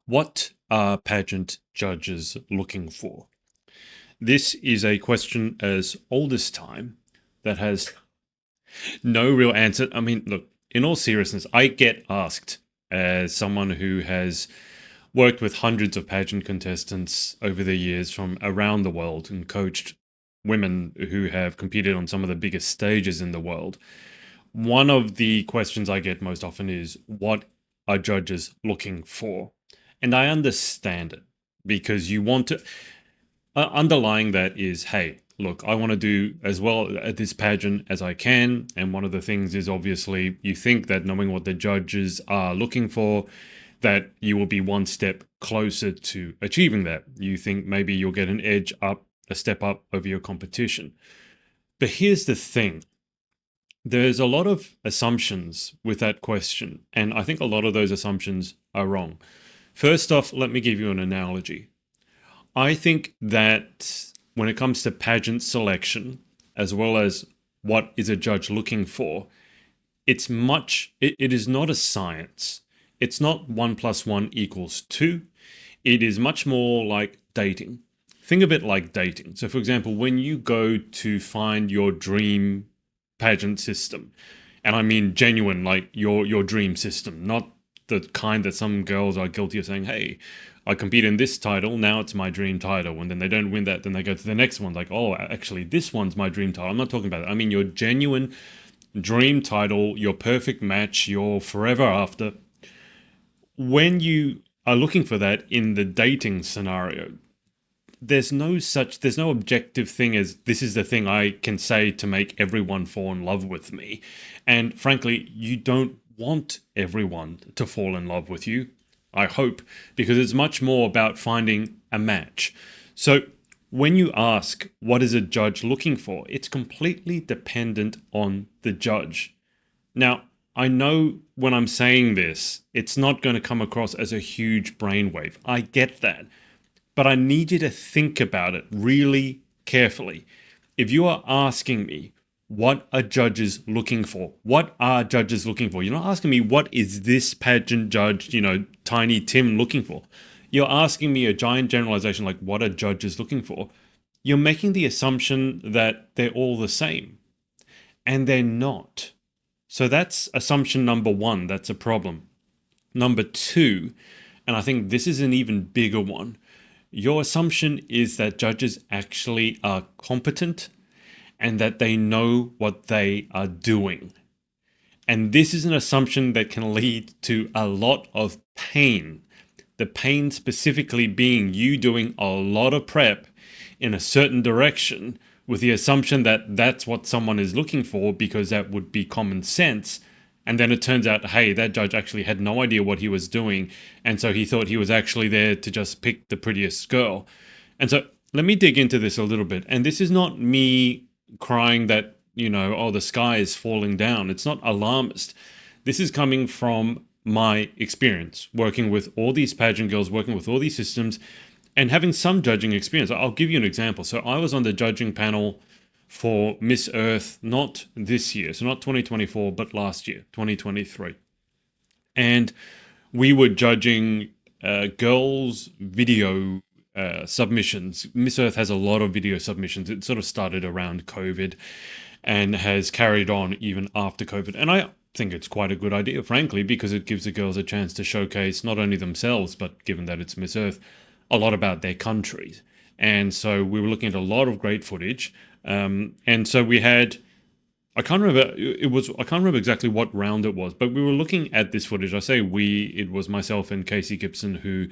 What are pageant judges looking for? This is a question as old as time that has no real answer. I mean, look, in all seriousness, I get asked as someone who has worked with hundreds of pageant contestants over the years from around the world and coached women who have competed on some of the biggest stages in the world. One of the questions I get most often is, what are judges looking for? And I understand it because you want to, underlying that is, hey, look, I want to do as well at this pageant as I can. And one of the things is obviously you think that knowing what the judges are looking for, that you will be one step closer to achieving that. You think maybe you'll get an edge up, a step up over your competition. But here's the thing. There's a lot of assumptions with that question, and I think a lot of those assumptions are wrong. First off, let me give you an analogy. I think that when it comes to pageant selection, as well as what is a judge looking for, it is not a science. It's not 1 + 1 = 2. It is much more like dating. Think of it like dating. So, for example, when you go to find your dream pageant system, and I mean genuine, like your dream system, not the kind that some girls are guilty of saying, hey, I compete in this title, now it's my dream title. And then they don't win that, then they go to the next one, like, oh, actually, this one's my dream title. I'm not talking about that. I mean your genuine dream title, your perfect match, your forever after. When you are looking for that in the dating scenario, there's no objective thing as this is the thing I can say to make everyone fall in love with me. And frankly, you don't want everyone to fall in love with you, I hope, because it's much more about finding a match. So when you ask what is a judge looking for, it's completely dependent on the judge. Now, I know when I'm saying this, it's not going to come across as a huge brainwave. I get that. But I need you to think about it really carefully. If you are asking me, what are judges looking for? What are judges looking for? You're not asking me, what is this pageant judge, Tiny Tim looking for? You're asking me a giant generalization like, what are judges looking for? You're making the assumption that they're all the same. And they're not. So that's assumption number one. That's a problem. Number two, and I think this is an even bigger one, your assumption is that judges actually are competent and that they know what they are doing. And this is an assumption that can lead to a lot of pain. The pain specifically being you doing a lot of prep in a certain direction with the assumption that that's what someone is looking for because that would be common sense. And then it turns out, hey, that judge actually had no idea what he was doing. And so he thought he was actually there to just pick the prettiest girl. And so let me dig into this a little bit. And this is not me crying that, oh, the sky is falling down. It's not alarmist. This is coming from my experience working with all these pageant girls, working with all these systems, and having some judging experience. I'll give you an example. So I was on the judging panel for Miss Earth, not this year, so not 2024, but last year, 2023. And we were judging girls' video submissions. Miss Earth has a lot of video submissions. It sort of started around COVID and has carried on even after COVID. And I think it's quite a good idea, frankly, because it gives the girls a chance to showcase not only themselves, but given that it's Miss Earth, a lot about their countries. And so we were looking at a lot of great footage. And so we had, I can't remember exactly what round it was, but we were looking at this footage. I say we, it was myself and Casey Gibson, who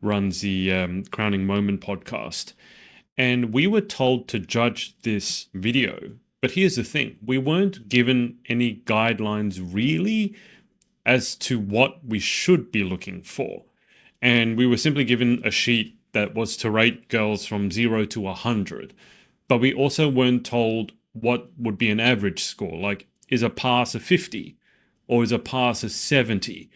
runs the Crowning Moment podcast. And we were told to judge this video. But here's the thing, we weren't given any guidelines really as to what we should be looking for. And we were simply given a sheet that was to rate girls from 0 to 100. But we also weren't told what would be an average score. Like, is a pass a 50? Or is a pass a 70?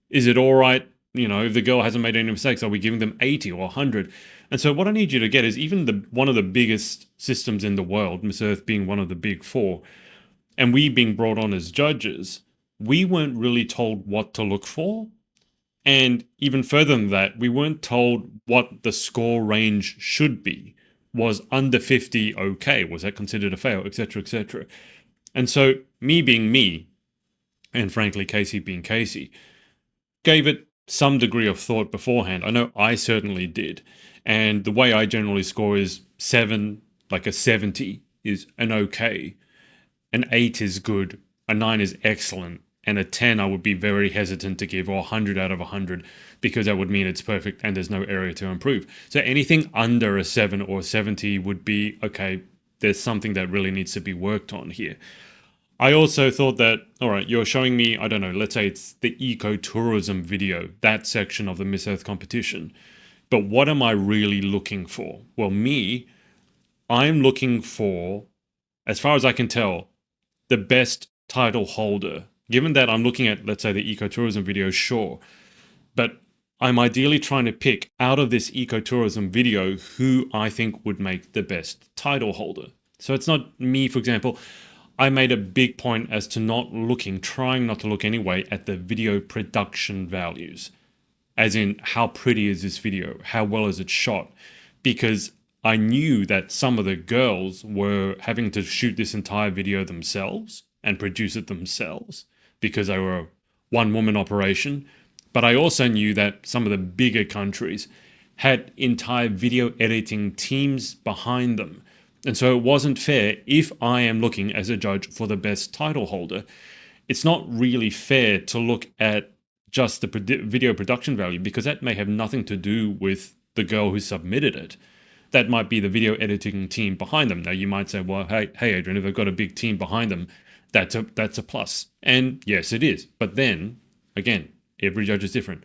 Is it all right, if the girl hasn't made any mistakes, are we giving them 80 or 100? And so what I need you to get is even one of the biggest systems in the world, Miss Earth being one of the big four, and we being brought on as judges, we weren't really told what to look for. And even further than that, we weren't told what the score range should be. Was under 50 okay? Was that considered a fail, etc., etc.? And so, me being me, and frankly, Casey being Casey, gave it some degree of thought beforehand. I know I certainly did. And the way I generally score is 7, like a 70 is an okay, an 8 is good, a 9 is excellent, and a 10 I would be very hesitant to give, or 100 out of 100, because that would mean it's perfect and there's no area to improve. So anything under a 7 or 70 would be, okay, there's something that really needs to be worked on here. I also thought that, all right, you're showing me, I don't know, let's say it's the ecotourism video, that section of the Miss Earth competition. But what am I really looking for? Well, I'm looking for, as far as I can tell, the best title holder. Given that I'm looking at, let's say, the ecotourism video, sure. But I'm ideally trying to pick out of this ecotourism video who I think would make the best title holder. So it's not me, for example. I made a big point as to trying not to look anyway, at the video production values. As in, how pretty is this video? How well is it shot? Because I knew that some of the girls were having to shoot this entire video themselves and produce it themselves because they were a one-woman operation. But I also knew that some of the bigger countries had entire video editing teams behind them. And so it wasn't fair. If I am looking as a judge for the best title holder, it's not really fair to look at just the video production value, because that may have nothing to do with the girl who submitted it. That might be the video editing team behind them. Now you might say, well, hey Adrian, if they've got a big team behind them, that's a plus. And yes, it is. But then, again, every judge is different.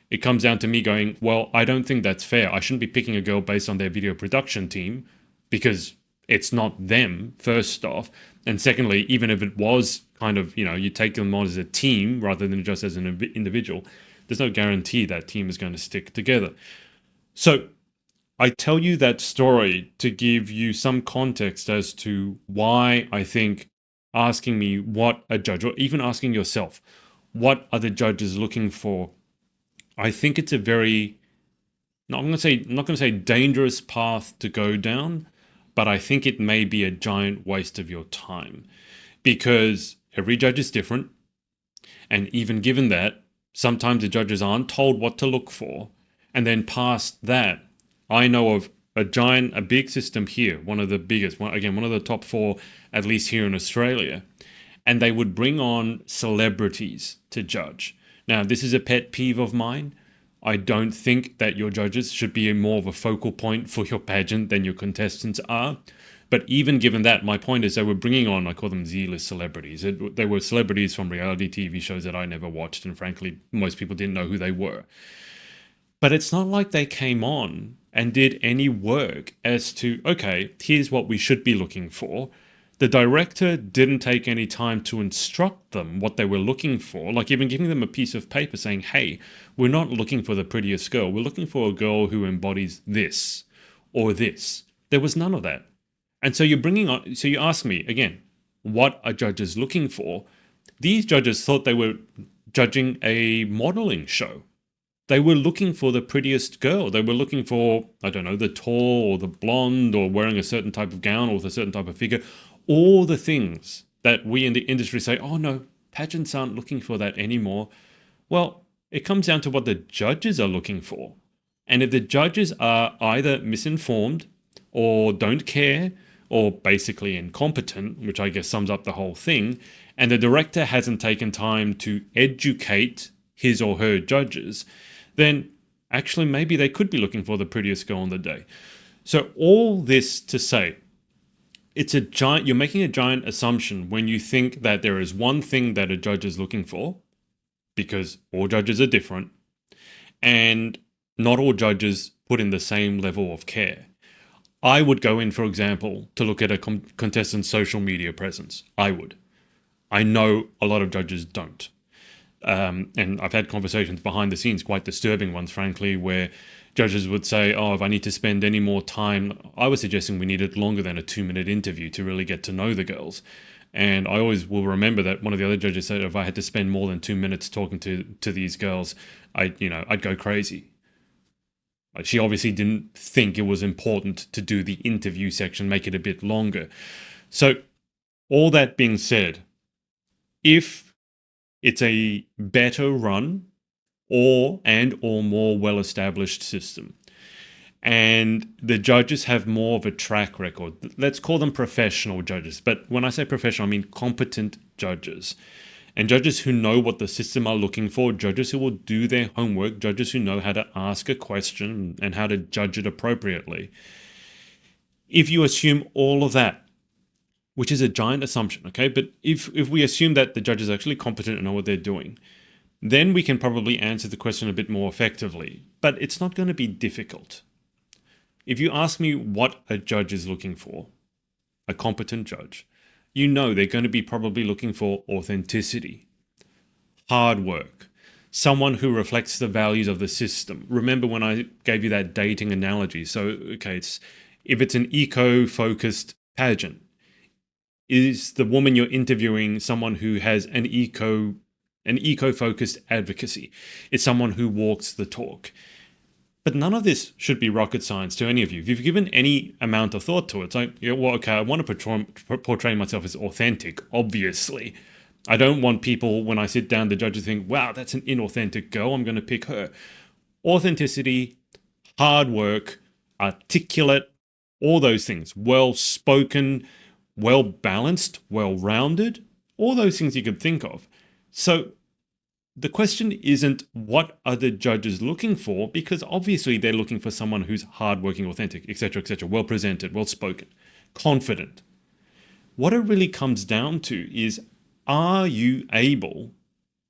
It comes down to me going, well, I don't think that's fair. I shouldn't be picking a girl based on their video production team, because it's not them, first off. And secondly, even if it was kind of, you take them on as a team rather than just as an individual, there's no guarantee that team is going to stick together. So I tell you that story to give you some context as to why I think asking me what a judge, or even asking yourself, what are the judges looking for? I think it's a very, I'm not going to say dangerous path to go down, but I think it may be a giant waste of your time, because every judge is different. And even given that, sometimes the judges aren't told what to look for. And then past that, I know of a big system here, one of the biggest, one of the top 4, at least here in Australia. And they would bring on celebrities to judge. Now, this is a pet peeve of mine. I don't think that your judges should be more of a focal point for your pageant than your contestants are. But even given that, my point is they were bringing on, I call them Z-list celebrities. They were celebrities from reality TV shows that I never watched, and frankly, most people didn't know who they were. But it's not like they came on and did any work as to, okay, here's what we should be looking for. The director didn't take any time to instruct them what they were looking for, like even giving them a piece of paper saying, hey, we're not looking for the prettiest girl. We're looking for a girl who embodies this or this. There was none of that. And so you ask me again, what are judges looking for? These judges thought they were judging a modeling show. They were looking for the prettiest girl. They were looking for, I don't know, the tall or the blonde or wearing a certain type of gown or with a certain type of figure. All the things that we in the industry say, oh no, pageants aren't looking for that anymore. Well, it comes down to what the judges are looking for. And if the judges are either misinformed or don't care or basically incompetent, which I guess sums up the whole thing, and the director hasn't taken time to educate his or her judges, then actually maybe they could be looking for the prettiest girl on the day. So all this to say, you're making a giant assumption when you think that there is one thing that a judge is looking for, because all judges are different, and not all judges put in the same level of care. I would go in, for example, to look at a contestant's social media presence. I would. I know a lot of judges don't. And I've had conversations behind the scenes, quite disturbing ones, frankly, where judges would say, oh, if I need to spend any more time, I was suggesting we needed longer than a 2-minute interview to really get to know the girls. And I always will remember that one of the other judges said if I had to spend more than 2 minutes talking to these girls, I'd go crazy. Like, she obviously didn't think it was important to do the interview section, make it a bit longer. So all that being said, if it's a better run or more well-established system, and the judges have more of a track record. Let's call them professional judges. But when I say professional, I mean competent judges. And judges who know what the system are looking for, judges who will do their homework, judges who know how to ask a question and how to judge it appropriately. If you assume all of that, which is a giant assumption, okay? But if we assume that the judges are actually competent and know what they're doing, then we can probably answer the question a bit more effectively. But it's not going to be difficult. If you ask me what a judge is looking for, a competent judge, you know they're going to be probably looking for authenticity, hard work, someone who reflects the values of the system. Remember when I gave you that dating analogy? So, okay, if it's an eco-focused pageant, is the woman you're interviewing someone who has an eco-focused advocacy? It's someone who walks the talk. But none of this should be rocket science to any of you. If you've given any amount of thought to it, it's like, yeah, well, okay, I want to portray myself as authentic, obviously. I don't want people, when I sit down, the judges think, wow, that's an inauthentic girl, I'm going to pick her. Authenticity, hard work, articulate, all those things, well-spoken, well-balanced, well-rounded, all those things you could think of. So the question isn't what are the judges looking for, because obviously they're looking for someone who's hardworking, authentic, etc., well presented, well spoken, confident. What it really comes down to is, are you able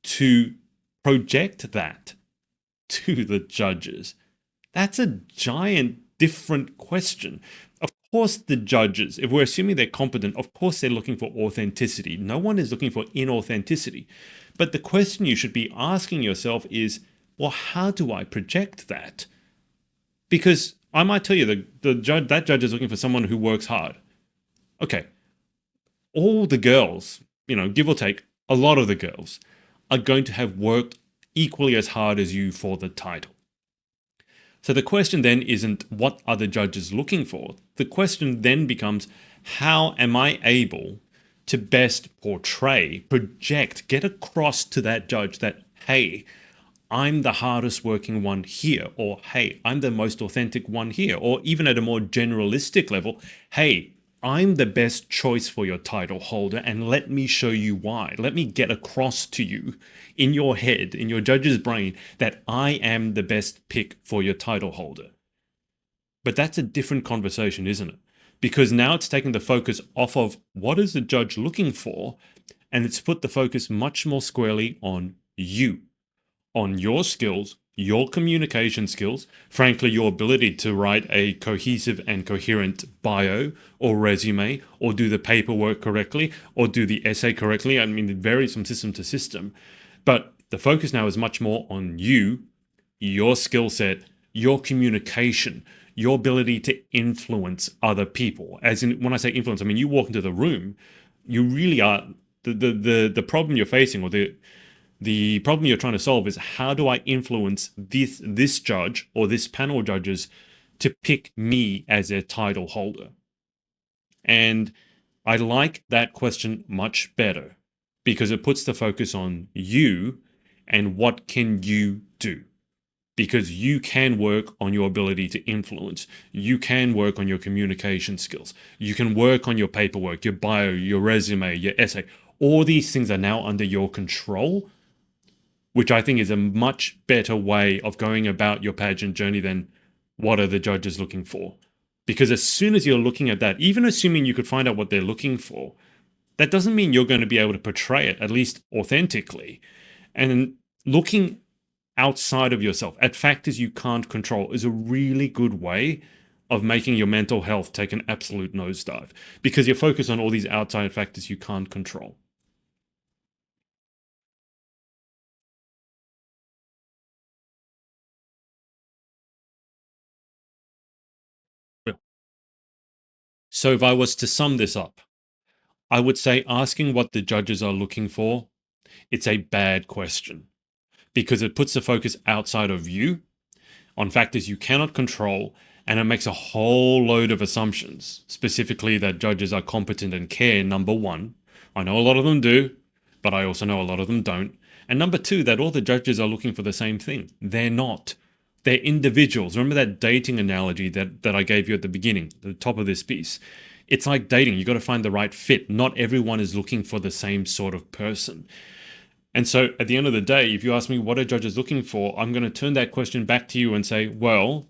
to project that to the judges? That's a giant different question. Of course, the judges, if we're assuming they're competent, of course they're looking for authenticity. No one is looking for inauthenticity. But the question you should be asking yourself is, well, how do I project that? Because I might tell you that judge is looking for someone who works hard. Okay, all the girls, give or take, a lot of the girls are going to have worked equally as hard as you for the title. So the question then isn't what are the judges looking for? The question then becomes, how am I able to best portray, project, get across to that judge that, hey, I'm the hardest working one here, or hey, I'm the most authentic one here, or even at a more generalistic level, hey, I'm the best choice for your title holder, and let me show you why. Let me get across to you in your head, in your judge's brain, that I am the best pick for your title holder. But that's a different conversation, isn't it? Because now it's taken the focus off of what is the judge looking for, and it's put the focus much more squarely on you, on your skills, your communication skills, frankly, your ability to write a cohesive and coherent bio or resume, or do the paperwork correctly, or do the essay correctly. I mean, it varies from system to system. But the focus now is much more on you, your skill set, your communication, your ability to influence other people. As in, when I say influence, I mean, you walk into the room, you really are, the problem you're facing, or the problem you're trying to solve is, how do I influence this judge or this panel of judges to pick me as their title holder? And I like that question much better because it puts the focus on you and what can you do. Because you can work on your ability to influence. You can work on your communication skills. You can work on your paperwork, your bio, your resume, your essay. All these things are now under your control, which I think is a much better way of going about your pageant journey than what are the judges looking for. Because as soon as you're looking at that, even assuming you could find out what they're looking for, that doesn't mean you're going to be able to portray it, at least authentically. And looking outside of yourself at factors you can't control is a really good way of making your mental health take an absolute nosedive, because you're focused on all these outside factors you can't control. So if I was to sum this up, I would say asking what the judges are looking for, it's a bad question because it puts the focus outside of you on factors you cannot control, and it makes a whole load of assumptions, specifically that judges are competent and care, number one. I know a lot of them do, but I also know a lot of them don't. And number two, that all the judges are looking for the same thing. They're not. They're individuals. Remember that dating analogy that I gave you at the beginning, the top of this piece? It's like dating. You got to find the right fit. Not everyone is looking for the same sort of person. And so at the end of the day, if you ask me what are judges looking for, I'm going to turn that question back to you and say, well,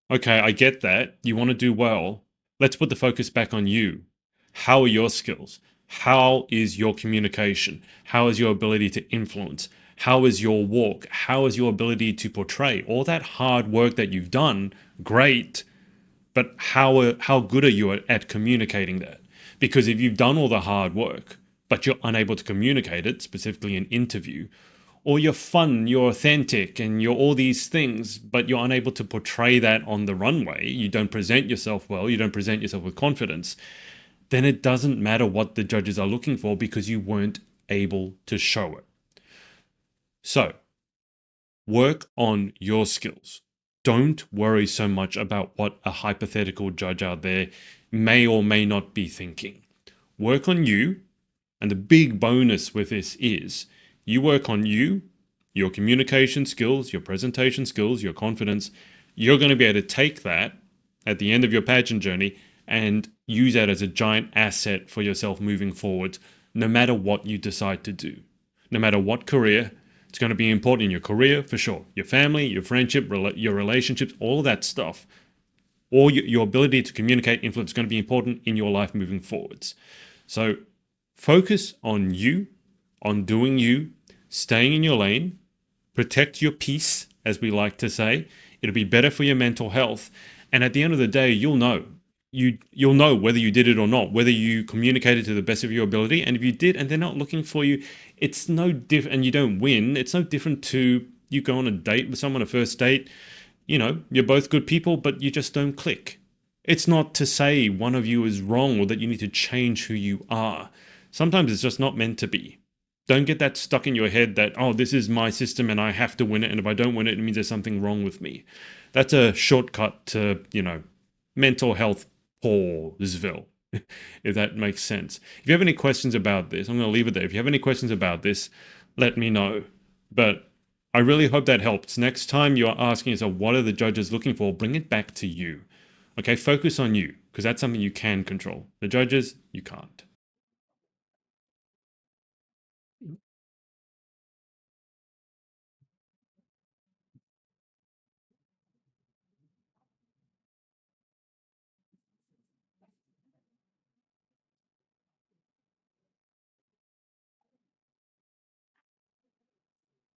okay, I get that. You want to do well. Let's put the focus back on you. How are your skills? How is your communication? How is your ability to influence? How is your walk? How is your ability to portray? All that hard work that you've done, great. But how good are you at communicating that? Because if you've done all the hard work, but you're unable to communicate it, specifically in interview, or you're fun, you're authentic, and you're all these things, but you're unable to portray that on the runway, you don't present yourself well, you don't present yourself with confidence, then it doesn't matter what the judges are looking for because you weren't able to show it. So, work on your skills. Don't worry so much about what a hypothetical judge out there may or may not be thinking. Work on you, and the big bonus with this is you work on you, your communication skills, your presentation skills, your confidence. You're going to be able to take that at the end of your pageant journey and use that as a giant asset for yourself moving forward, no matter what you decide to do. No matter what career, it's going to be important in your career for sure. Your family, your friendship, your relationships, all of that stuff. Or your ability to communicate, influence is going to be important in your life moving forwards. So focus on you, on doing you, staying in your lane, protect your peace, as we like to say. It'll be better for your mental health. And at the end of the day, you'll know. You'll know whether you did it or not, whether you communicated to the best of your ability. And if you did, and they're not looking for you, it's no different, and you don't win, it's no different to you go on a date with someone, a first date. You know, you're both good people, but you just don't click. It's not to say one of you is wrong or that you need to change who you are. Sometimes it's just not meant to be. Don't get that stuck in your head that, oh, this is my system and I have to win it. And if I don't win it, it means there's something wrong with me. That's a shortcut to, mental health Paursville, if that makes sense. If you have any questions about this, I'm going to leave it there. If you have any questions about this, let me know. But I really hope that helps. Next time you're asking yourself, what are the judges looking for? Bring it back to you. Okay, focus on you, because that's something you can control. The judges, you can't.